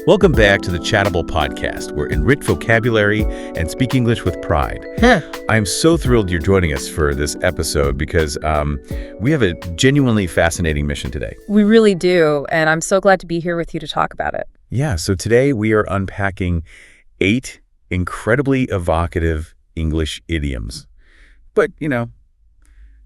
Welcome back to the Chattable podcast, where enrich vocabulary and speak English with pride. I am so thrilled you're joining us for this episode because we have a genuinely fascinating mission today. We really do, and I'm so glad to be here with you to talk about it. Yeah, so today we are unpacking 8 incredibly evocative English idioms. But,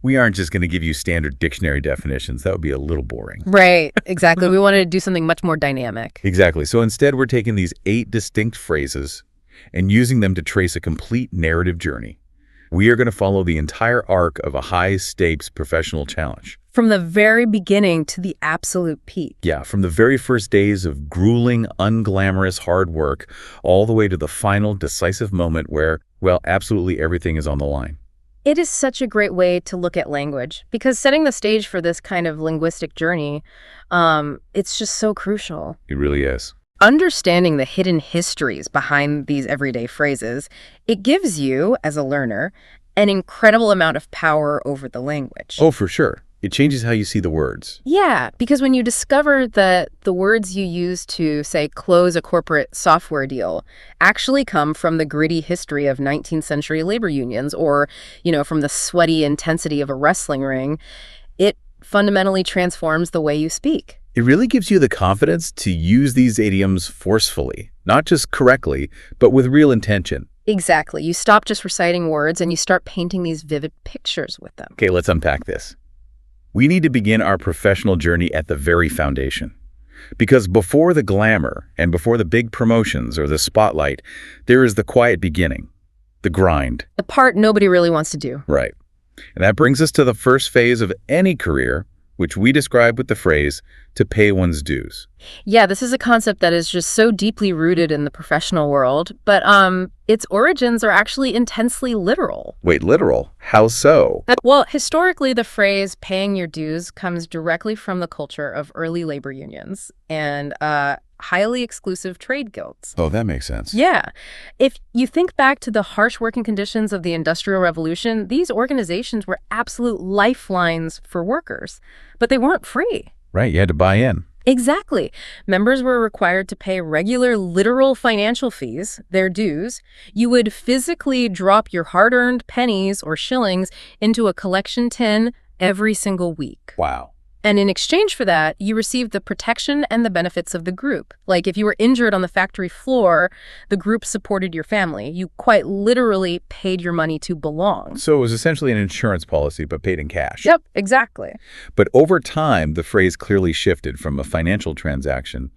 we aren't just going to give you standard dictionary definitions. That would be a little boring. Right, exactly. We wanted to do something much more dynamic. Exactly. So instead, we're taking these 8 distinct phrases and using them to trace a complete narrative journey. We are going to follow the entire arc of a high-stakes professional challenge. From the very beginning to the absolute peak. Yeah, from the very first days of grueling, unglamorous hard work all the way to the final decisive moment where, well, absolutely everything is on the line. It is such a great way to look at language because setting the stage for this kind of linguistic journey, it's just so crucial. It really is. Understanding the hidden histories behind these everyday phrases, it gives you, as a learner, an incredible amount of power over the language. Oh, for sure. It changes how you see the words. Yeah, because when you discover that the words you use to, say, close a corporate software deal actually come from the gritty history of 19th century labor unions or, from the sweaty intensity of a wrestling ring, it fundamentally transforms the way you speak. It really gives you the confidence to use these idioms forcefully, not just correctly, but with real intention. Exactly. You stop just reciting words and you start painting these vivid pictures with them. Okay, let's unpack this. We need to begin our professional journey at the very foundation. Because before the glamour and before the big promotions or the spotlight, there is the quiet beginning, the grind. The part nobody really wants to do. Right. And that brings us to the first phase of any career, which we describe with the phrase, to pay one's dues. Yeah, this is a concept that is just so deeply rooted in the professional world, but its origins are actually intensely literal. Wait, literal? How so? Well, historically, the phrase paying your dues comes directly from the culture of early labor unions and highly exclusive trade guilds. Oh, that makes sense. Yeah. If you think back to the harsh working conditions of the Industrial Revolution, these organizations were absolute lifelines for workers, but they weren't free. Right, you had to buy in. Exactly. Members were required to pay regular literal financial fees, their dues. You would physically drop your hard-earned pennies or shillings into a collection tin every single week. Wow. And in exchange for that, you received the protection and the benefits of the group. Like if you were injured on the factory floor, the group supported your family. You quite literally paid your money to belong. So it was essentially an insurance policy, but paid in cash. Yep, exactly. But over time, the phrase clearly shifted from a financial transaction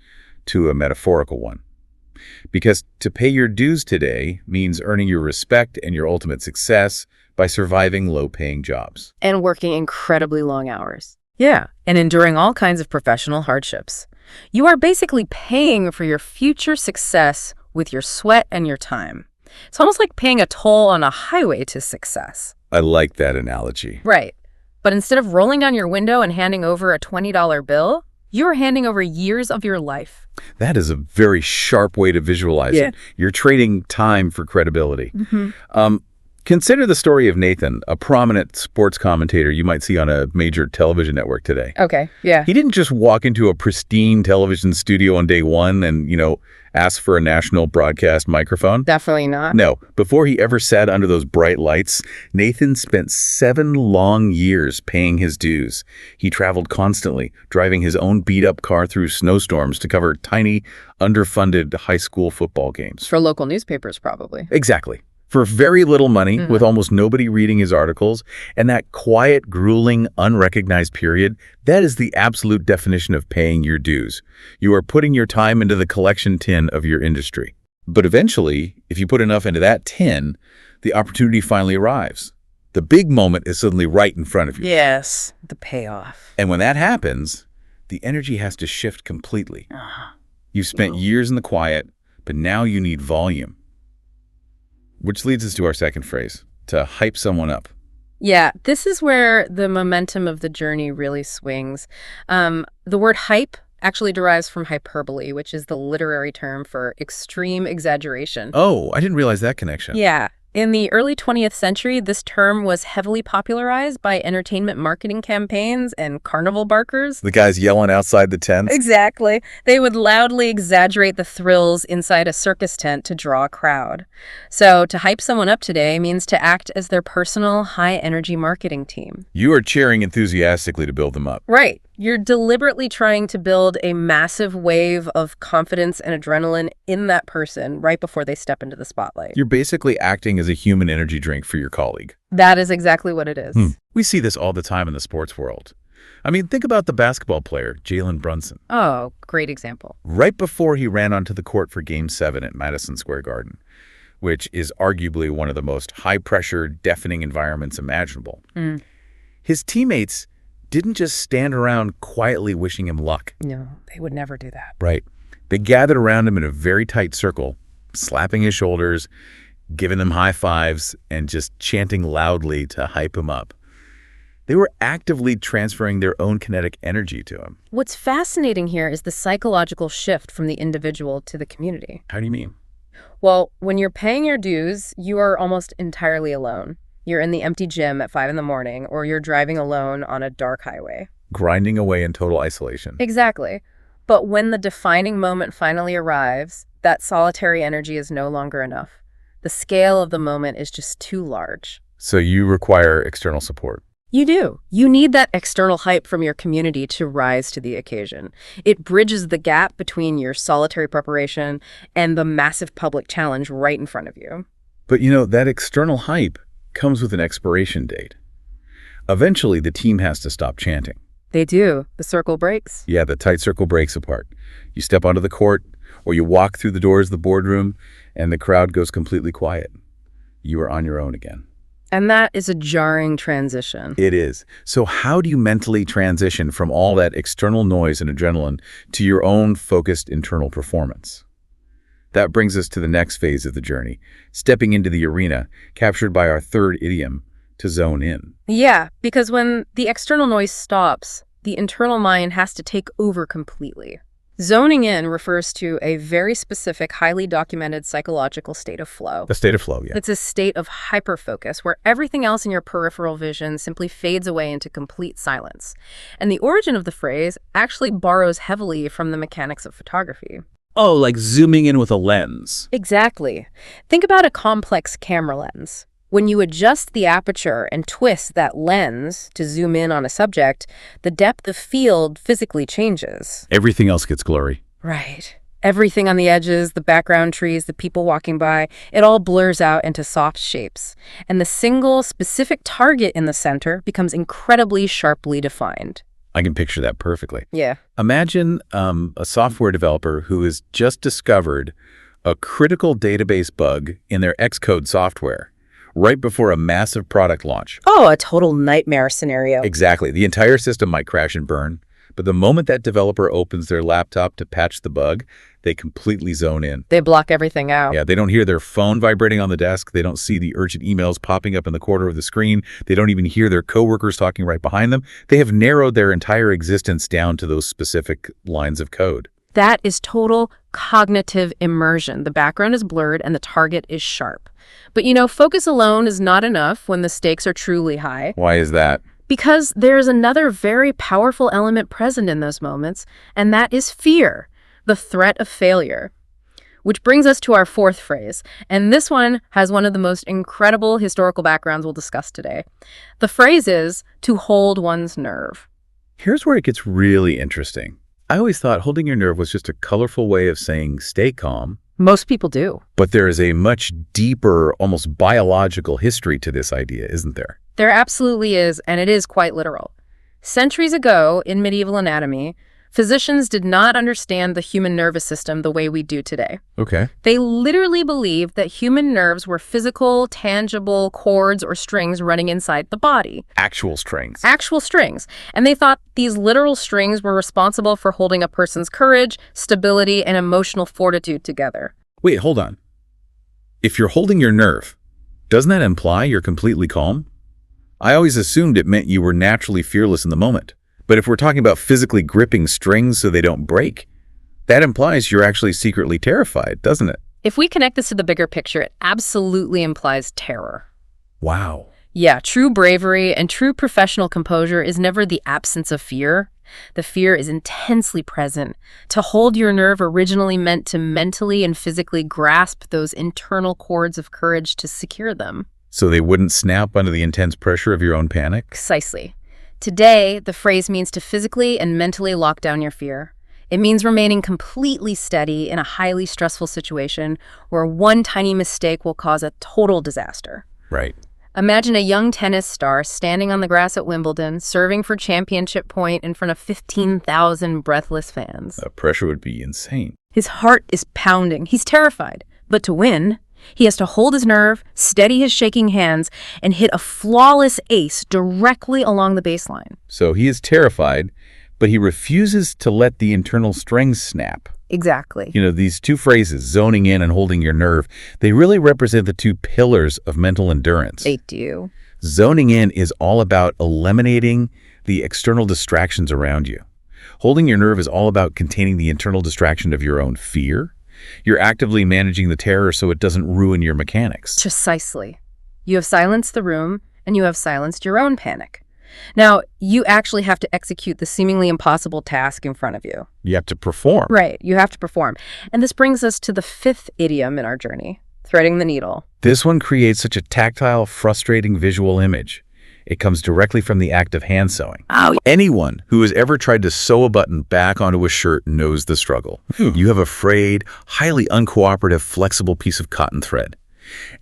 to a metaphorical one. Because to pay your dues today means earning your respect and your ultimate success by surviving low-paying jobs. And working incredibly long hours. Yeah, and enduring all kinds of professional hardships. You are basically paying for your future success with your sweat and your time. It's almost like paying a toll on a highway to success. I like that analogy. Right. But instead of rolling down your window and handing over a $20 bill, you're handing over years of your life. That is a very sharp way to visualize it. You're trading time for credibility. Consider the story of Nathan, a prominent sports commentator you might see on a major television network today. Okay, yeah. He didn't just walk into a pristine television studio on day one and, ask for a national broadcast microphone. Definitely not. No. Before he ever sat under those bright lights, Nathan spent 7 long years paying his dues. He traveled constantly, driving his own beat-up car through snowstorms to cover tiny, underfunded high school football games. For local newspapers, probably. Exactly. For very little money, with almost nobody reading his articles, and that quiet, grueling, unrecognized period, that is the absolute definition of paying your dues. You are putting your time into the collection tin of your industry. But eventually, if you put enough into that tin, the opportunity finally arrives. The big moment is suddenly right in front of you. Yes, the payoff. And when that happens, the energy has to shift completely. You've spent years in the quiet, but now you need volume. Which leads us to our second phrase, to hype someone up. Yeah, this is where the momentum of the journey really swings. The word hype actually derives from hyperbole, which is the literary term for extreme exaggeration. Oh, I didn't realize that connection. Yeah. In the early 20th century, this term was heavily popularized by entertainment marketing campaigns and carnival barkers. The guys yelling outside the tents? Exactly. They would loudly exaggerate the thrills inside a circus tent to draw a crowd. So to hype someone up today means to act as their personal high-energy marketing team. You are cheering enthusiastically to build them up. Right. You're deliberately trying to build a massive wave of confidence and adrenaline in that person right before they step into the spotlight. You're basically acting as a human energy drink for your colleague. That is exactly what it is. We see this all the time in the sports world. I mean, think about the basketball player, Jalen Brunson. Oh, great example. Right before he ran onto the court for Game 7 at Madison Square Garden, which is arguably one of the most high-pressure, deafening environments imaginable, his teammates didn't just stand around quietly wishing him luck. No, they would never do that. Right. They gathered around him in a very tight circle, slapping his shoulders, giving him high fives, and just chanting loudly to hype him up. They were actively transferring their own kinetic energy to him. What's fascinating here is the psychological shift from the individual to the community. How do you mean? Well, when you're paying your dues, you are almost entirely alone. You're in the empty gym at 5 a.m, or you're driving alone on a dark highway. Grinding away in total isolation. Exactly. But when the defining moment finally arrives, that solitary energy is no longer enough. The scale of the moment is just too large. So you require external support. You do. You need that external hype from your community to rise to the occasion. It bridges the gap between your solitary preparation and the massive public challenge right in front of you. But that external hype comes with an expiration date. Eventually, the team has to stop chanting. They do. The circle breaks. Yeah, the tight circle breaks apart. You step onto the court, or you walk through the doors of the boardroom, and the crowd goes completely quiet. You are on your own again. And that is a jarring transition. It is. So how do you mentally transition from all that external noise and adrenaline to your own focused internal performance? That brings us to the next phase of the journey, stepping into the arena, captured by our third idiom, to zone in. Yeah, because when the external noise stops, the internal mind has to take over completely. Zoning in refers to a very specific, highly documented psychological state of flow. The state of flow, yeah. It's a state of hyperfocus where everything else in your peripheral vision simply fades away into complete silence. And the origin of the phrase actually borrows heavily from the mechanics of photography. Oh, like zooming in with a lens. Exactly. Think about a complex camera lens. When you adjust the aperture and twist that lens to zoom in on a subject, the depth of field physically changes. Everything else gets blurry. Right. Everything on the edges, the background trees, the people walking by, it all blurs out into soft shapes. And the single specific target in the center becomes incredibly sharply defined. I can picture that perfectly. Yeah. Imagine a software developer who has just discovered a critical database bug in their Xcode software right before a massive product launch. Oh, a total nightmare scenario. Exactly. The entire system might crash and burn, but the moment that developer opens their laptop to patch the bug, they completely zone in. They block everything out. Yeah, they don't hear their phone vibrating on the desk. They don't see the urgent emails popping up in the corner of the screen. They don't even hear their coworkers talking right behind them. They have narrowed their entire existence down to those specific lines of code. That is total cognitive immersion. The background is blurred and the target is sharp. But focus alone is not enough when the stakes are truly high. Why is that? Because there's another very powerful element present in those moments, and that is fear, the threat of failure. Which brings us to our fourth phrase, and this one has one of the most incredible historical backgrounds we'll discuss today. The phrase is to hold one's nerve. Here's where it gets really interesting. I always thought holding your nerve was just a colorful way of saying stay calm. Most people do. But there is a much deeper, almost biological history to this idea, isn't there? There absolutely is, and it is quite literal. Centuries ago, in medieval anatomy, physicians did not understand the human nervous system the way we do today. Okay. They literally believed that human nerves were physical, tangible cords or strings running inside the body. Actual strings. Actual strings. And they thought these literal strings were responsible for holding a person's courage, stability, and emotional fortitude together. Wait, hold on. If you're holding your nerve, doesn't that imply you're completely calm? I always assumed it meant you were naturally fearless in the moment. But if we're talking about physically gripping strings so they don't break, that implies you're actually secretly terrified, doesn't it? If we connect this to the bigger picture, it absolutely implies terror. Wow. Yeah, true bravery and true professional composure is never the absence of fear. The fear is intensely present. To hold your nerve originally meant to mentally and physically grasp those internal cords of courage to secure them. So they wouldn't snap under the intense pressure of your own panic? Precisely. Today, the phrase means to physically and mentally lock down your fear. It means remaining completely steady in a highly stressful situation where one tiny mistake will cause a total disaster. Right. Imagine a young tennis star standing on the grass at Wimbledon, serving for championship point in front of 15,000 breathless fans. The pressure would be insane. His heart is pounding. He's terrified. But to win, he has to hold his nerve, steady his shaking hands, and hit a flawless ace directly along the baseline. So he is terrified, but he refuses to let the internal strings snap. Exactly. You know, these two phrases, zoning in and holding your nerve, they really represent the two pillars of mental endurance. They do. Zoning in is all about eliminating the external distractions around you. Holding your nerve is all about containing the internal distraction of your own fear. You're actively managing the terror so it doesn't ruin your mechanics. Precisely. You have silenced the room, and you have silenced your own panic. Now, you actually have to execute the seemingly impossible task in front of you. You have to perform. Right, you have to perform. And this brings us to the fifth idiom in our journey, threading the needle. This one creates such a tactile, frustrating visual image. It comes directly from the act of hand sewing. Oh, Anyone who has ever tried to sew a button back onto a shirt knows the struggle. You have a frayed, highly uncooperative, flexible piece of cotton thread,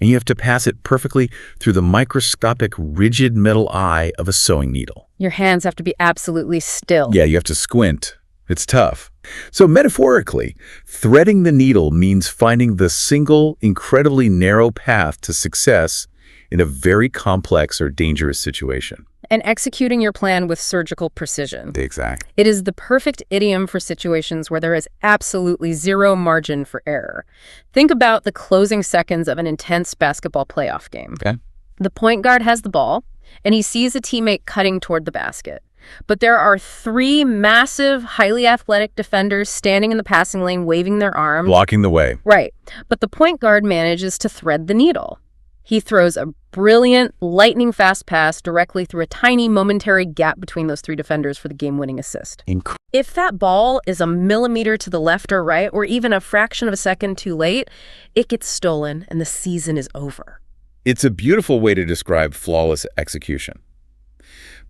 and you have to pass it perfectly through the microscopic, rigid metal eye of a sewing needle. your hands have to be absolutely still. Yeah, you have to squint. It's tough. So metaphorically, threading the needle means finding the single, incredibly narrow path to success in a very complex or dangerous situation. And executing your plan with surgical precision. Exactly. It is the perfect idiom for situations where there is absolutely zero margin for error. Think about the closing seconds of an intense basketball playoff game. Okay. The point guard has the ball, and he sees a teammate cutting toward the basket. But there are three massive, highly athletic defenders standing in the passing lane waving their arms. Blocking the way. Right. But the point guard manages to thread the needle. He throws a brilliant, lightning-fast pass directly through a tiny, momentary gap between those three defenders for the game-winning assist. If that ball is a millimeter to the left or right, or even a fraction of a second too late, it gets stolen and the season is over. It's a beautiful way to describe flawless execution.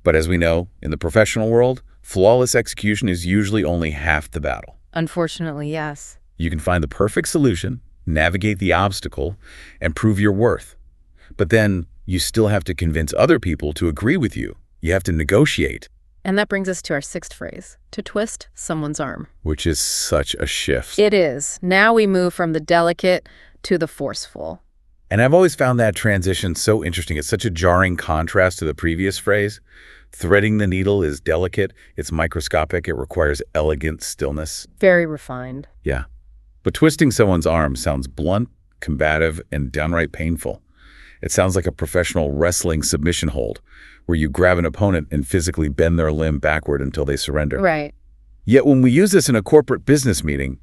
But as we know, in the professional world, flawless execution is usually only half the battle. Unfortunately, yes. You can find the perfect solution, navigate the obstacle, and prove your worth. But then you still have to convince other people to agree with you. You have to negotiate. And that brings us to our sixth phrase, to twist someone's arm. Which is such a shift. It is. Now we move from the delicate to the forceful. And I've always found that transition so interesting. It's such a jarring contrast to the previous phrase. Threading the needle is delicate, it's microscopic, it requires elegant stillness. Very refined. Yeah. But twisting someone's arm sounds blunt, combative, and downright painful. It sounds like a professional wrestling submission hold, where you grab an opponent and physically bend their limb backward until they surrender. Right. Yet when we use this in a corporate business meeting,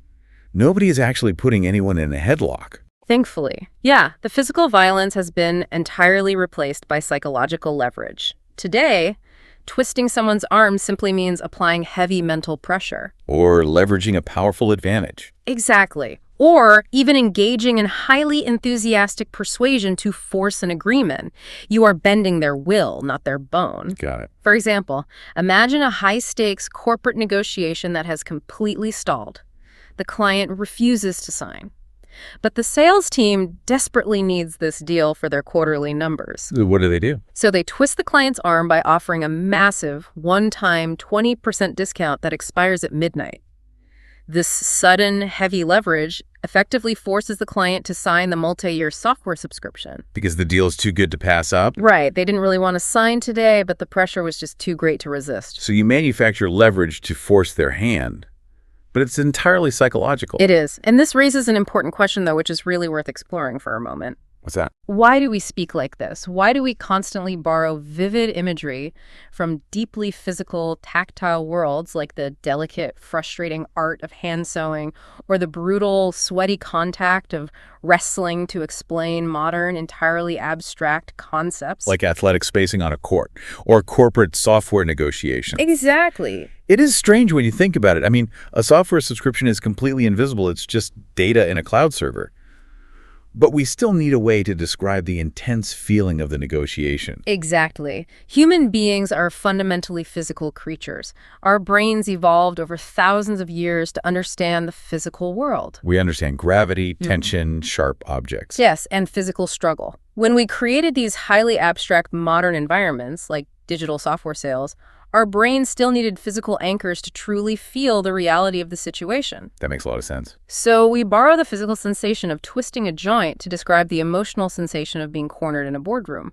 nobody is actually putting anyone in a headlock. Thankfully. Yeah, the physical violence has been entirely replaced by psychological leverage. Today, twisting someone's arm simply means applying heavy mental pressure. Or leveraging a powerful advantage. Exactly. Or even engaging in highly enthusiastic persuasion to force an agreement. You are bending their will, not their bone. Got it. For example, imagine a high-stakes corporate negotiation that has completely stalled. The client refuses to sign. But the sales team desperately needs this deal for their quarterly numbers. What do? So they twist the client's arm by offering a massive, one-time 20% discount that expires at midnight. This sudden, heavy leverage effectively forces the client to sign the multi-year software subscription. Because the deal is too good to pass up? Right. They didn't really want to sign today, but the pressure was just too great to resist. So you manufacture leverage to force their hand. But it's entirely psychological. It is. And this raises an important question, though, which is really worth exploring for a moment. What's that? Why do we speak like this? Why do we constantly borrow vivid imagery from deeply physical, tactile worlds like the delicate, frustrating art of hand sewing or the brutal, sweaty contact of wrestling to explain modern, entirely abstract concepts? Like athletic spacing on a court or corporate software negotiation. Exactly. It is strange when you think about it. I mean, a software subscription is completely invisible. It's just data in a cloud server. But we still need a way to describe the intense feeling of the negotiation. Exactly. Human beings are fundamentally physical creatures. Our brains evolved over thousands of years to understand the physical world. We understand gravity, tension, sharp objects. Yes, and physical struggle. When we created these highly abstract modern environments, like digital software sales, our brains still needed physical anchors to truly feel the reality of the situation. That makes a lot of sense. So we borrow the physical sensation of twisting a joint to describe the emotional sensation of being cornered in a boardroom.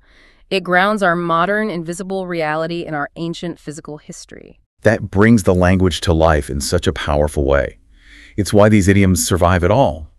It grounds our modern, invisible reality in our ancient physical history. That brings the language to life in such a powerful way. It's why these idioms survive at all.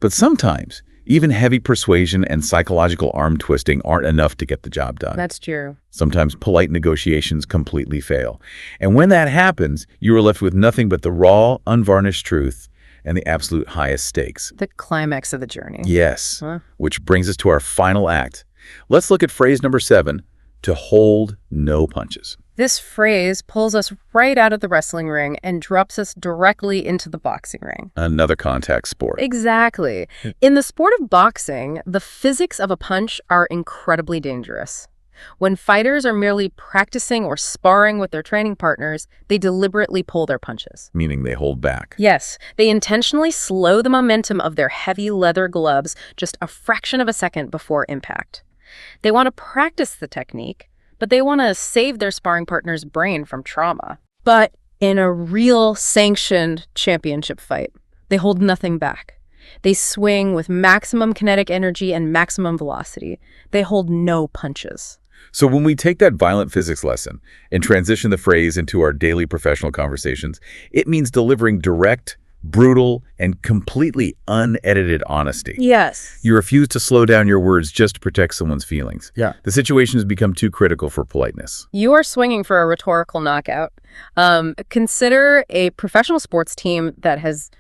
But sometimes, even heavy persuasion and psychological arm twisting aren't enough to get the job done. That's true. Sometimes polite negotiations completely fail. And when that happens, you are left with nothing but the raw, unvarnished truth and the absolute highest stakes. The climax of the journey. Yes, which brings us to our final act. Let's look at phrase number 7, to hold no punches. This phrase pulls us right out of the wrestling ring and drops us directly into the boxing ring. Another contact sport. Exactly. In the sport of boxing, the physics of a punch are incredibly dangerous. When fighters are merely practicing or sparring with their training partners, they deliberately pull their punches. Meaning they hold back. Yes, they intentionally slow the momentum of their heavy leather gloves just a fraction of a second before impact. They want to practice the technique, but they want to save their sparring partner's brain from trauma. But in a real sanctioned championship fight, they hold nothing back. They swing with maximum kinetic energy and maximum velocity. They hold no punches. So when we take that violent physics lesson and transition the phrase into our daily professional conversations, it means delivering direct, brutal, and completely unedited honesty. Yes. You refuse to slow down your words just to protect someone's feelings. Yeah. The situation has become too critical for politeness. You are swinging for a rhetorical knockout. Consider a professional sports team that has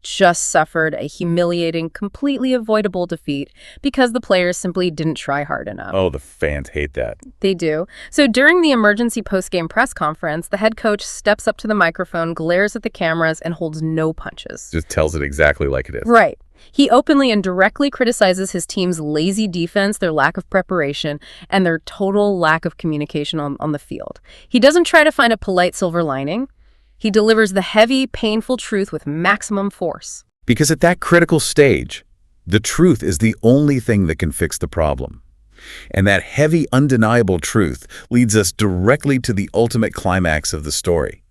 just suffered a humiliating, completely avoidable defeat because the players simply didn't try hard enough. Oh, the fans hate that. They do. So during the emergency post-game press conference, the head coach steps up to the microphone, glares at the cameras, and holds no punches. Just tells it exactly like it is. Right. He openly and directly criticizes his team's lazy defense, their lack of preparation, and their total lack of communication on the field. He doesn't try to find a polite silver lining. He delivers the heavy, painful truth with maximum force. Because at that critical stage, the truth is the only thing that can fix the problem. And that heavy, undeniable truth leads us directly to the ultimate climax of the story.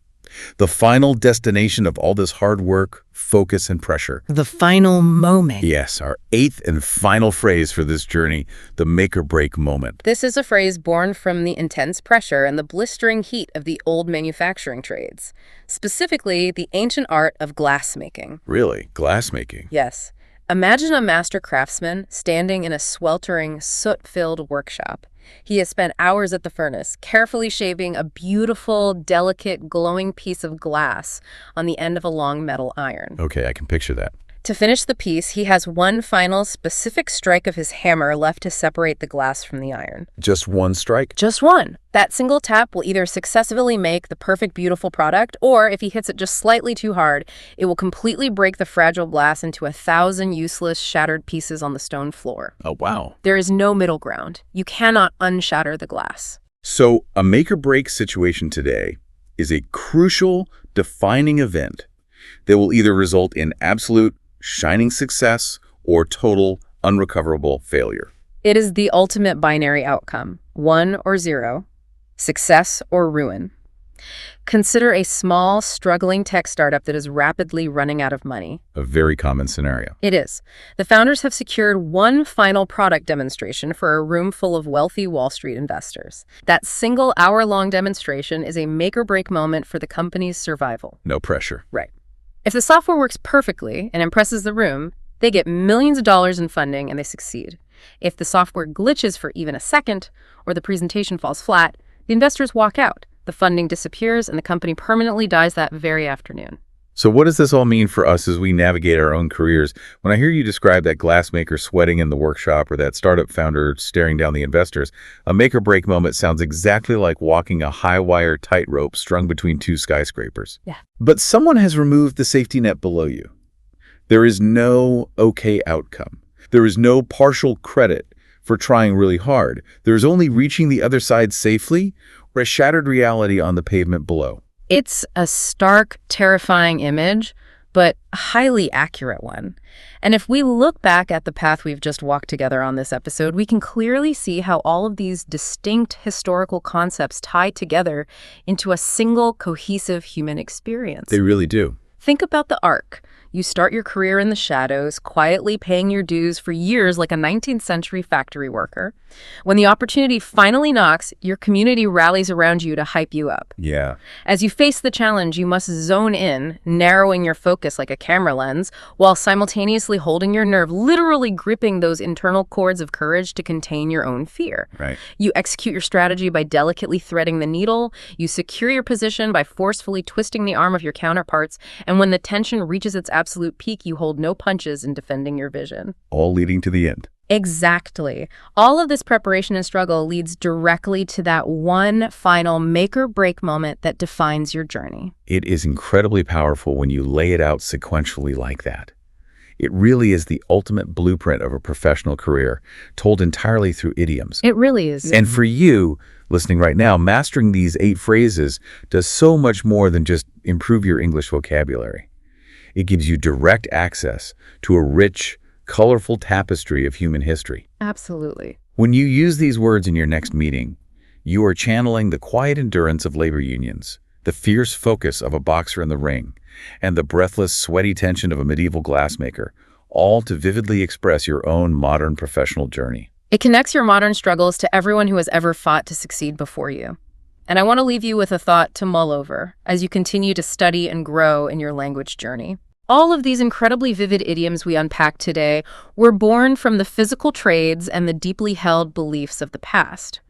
The final destination of all this hard work, focus, and pressure. The final moment. Yes, our 8th and final phrase for this journey, the make-or-break moment. This is a phrase born from the intense pressure and the blistering heat of the old manufacturing trades, specifically the ancient art of glassmaking. Really? Glassmaking? Yes. Imagine a master craftsman standing in a sweltering, soot-filled workshop. He has spent hours at the furnace, carefully shaping a beautiful, delicate, glowing piece of glass on the end of a long metal iron. Okay, I can picture that. To finish the piece, he has one final specific strike of his hammer left to separate the glass from the iron. Just one strike? Just one. That single tap will either successfully make the perfect, beautiful product, or if he hits it just slightly too hard, it will completely break the fragile glass into 1,000 useless, shattered pieces on the stone floor. Oh, wow. There is no middle ground. You cannot unshatter the glass. So a make-or-break situation today is a crucial, defining event that will either result in absolute, shining success or total, unrecoverable failure. It is the ultimate binary outcome, 1 or 0, success or ruin. Consider a small, struggling tech startup that is rapidly running out of money. A very common scenario. It is. The founders have secured one final product demonstration for a room full of wealthy Wall Street investors. That single hour-long demonstration is a make-or-break moment for the company's survival. No pressure. Right. If the software works perfectly and impresses the room, they get millions of dollars in funding and they succeed. If the software glitches for even a second, or the presentation falls flat, the investors walk out, the funding disappears, and the company permanently dies that very afternoon. So what does this all mean for us as we navigate our own careers? When I hear you describe that glassmaker sweating in the workshop or that startup founder staring down the investors, a make-or-break moment sounds exactly like walking a high-wire tightrope strung between two skyscrapers. Yeah. But someone has removed the safety net below you. There is no okay outcome. There is no partial credit for trying really hard. There's only reaching the other side safely or a shattered reality on the pavement below. It's a stark, terrifying image, but a highly accurate one. And if we look back at the path we've just walked together on this episode, we can clearly see how all of these distinct historical concepts tie together into a single, cohesive human experience. They really do. Think about the arc. You start your career in the shadows, quietly paying your dues for years like a 19th century factory worker. When the opportunity finally knocks, your community rallies around you to hype you up. Yeah. As you face the challenge, you must zone in, narrowing your focus like a camera lens, while simultaneously holding your nerve, literally gripping those internal cords of courage to contain your own fear. Right. You execute your strategy by delicately threading the needle, you secure your position by forcefully twisting the arm of your counterparts, and when the tension reaches its absolute peak, you hold no punches in defending your vision. All leading to the end. Exactly. All of this preparation and struggle leads directly to that one final make-or-break moment that defines your journey. It is incredibly powerful when you lay it out sequentially like that. It really is the ultimate blueprint of a professional career, told entirely through idioms. It really is. And for you, listening right now, mastering these 8 phrases does so much more than just improve your English vocabulary. It gives you direct access to a rich, colorful tapestry of human history. Absolutely. When you use these words in your next meeting, you are channeling the quiet endurance of labor unions, the fierce focus of a boxer in the ring, and the breathless, sweaty tension of a medieval glassmaker, all to vividly express your own modern professional journey. It connects your modern struggles to everyone who has ever fought to succeed before you. And I want to leave you with a thought to mull over as you continue to study and grow in your language journey. All of these incredibly vivid idioms we unpacked today were born from the physical trades and the deeply held beliefs of the past.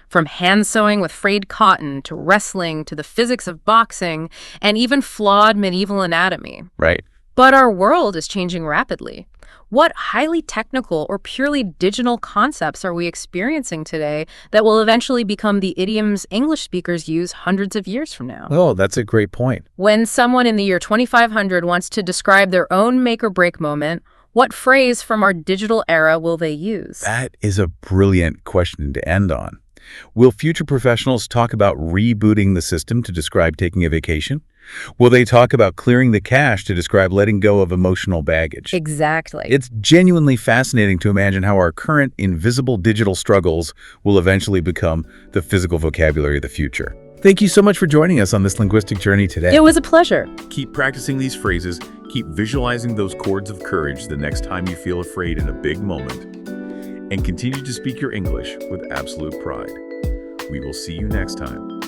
From hand sewing with frayed cotton to wrestling to the physics of boxing and even flawed medieval anatomy. Right. But our world is changing rapidly. What highly technical or purely digital concepts are we experiencing today that will eventually become the idioms English speakers use hundreds of years from now? Oh, that's a great point. When someone in the year 2500 wants to describe their own make-or-break moment, what phrase from our digital era will they use? That is a brilliant question to end on. Will future professionals talk about rebooting the system to describe taking a vacation? Will they talk about clearing the cache to describe letting go of emotional baggage? Exactly. It's genuinely fascinating to imagine how our current invisible digital struggles will eventually become the physical vocabulary of the future. Thank you so much for joining us on this linguistic journey today. It was a pleasure. Keep practicing these phrases. Keep visualizing those chords of courage the next time you feel afraid in a big moment. And continue to speak your English with absolute pride. We will see you next time.